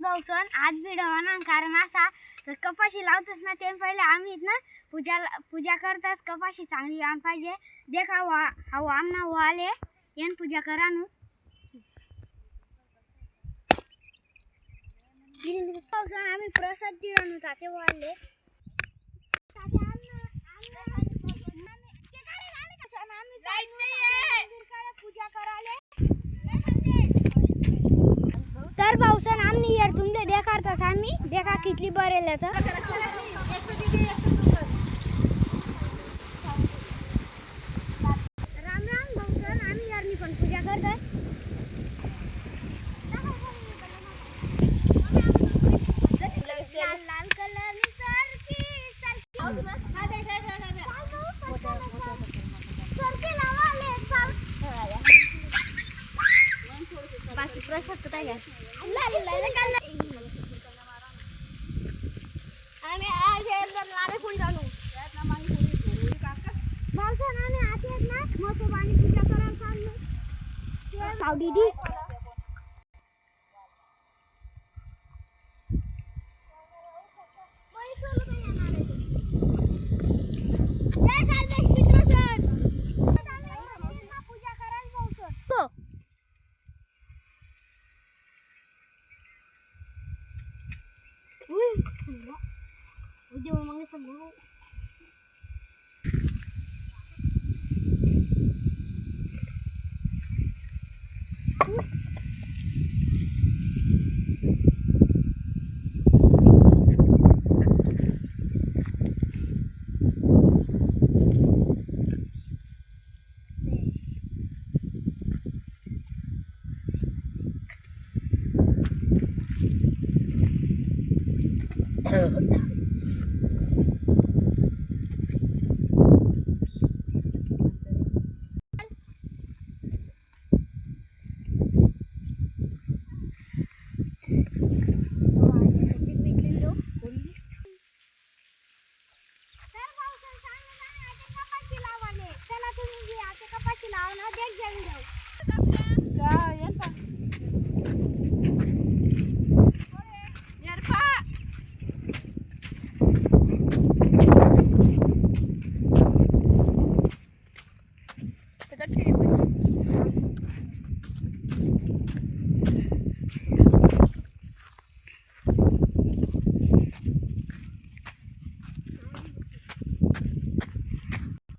भाऊसन आज व्हिडिओ ना कारण असा तर कपाशी लावतच ना ते पहिले आम्ही ना पूजा करतात कपाशी चांगली आण पाहिजे देखा हाव आमना वाले येन पूजा करा नु भाऊसन आम्ही प्रसाद दिला नु ताते वाले पूजा कराले तर भाऊसन आम्ही यार तुमले देखाडतास आम्ही देखा कितली बरेल तर राम राम भाऊसन आम्ही यारनी पण पूजा करतात लाल लाल कलरनी सरकी सरकी लावाले चल बाकी प्रसाद कुठे आहे आणि आज हे लारे कोण जाणू भाऊसन आणि आते आहेत ना मसोबानी पूजा करायला चाललो पाव दीदी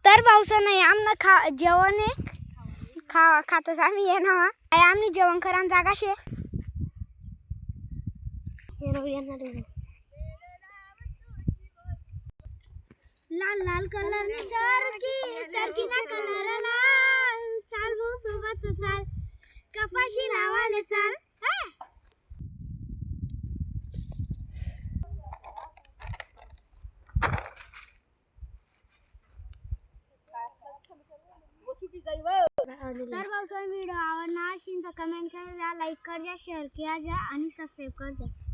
तर भाऊसन आमना जेवण खातोस आम्ही येणार आम्ही जेवण करान जागा शे लाल लाल कलर नी सरकी ना कलर लाल चाल भाऊ सोबत चाल कपाशी लावाले चाल तर भाऊसन व्हिडिओ आवडला असेल तर कमेंट कर जा लाईक कर जा शेअर किया जा आणि सबस्क्राइब कर जा।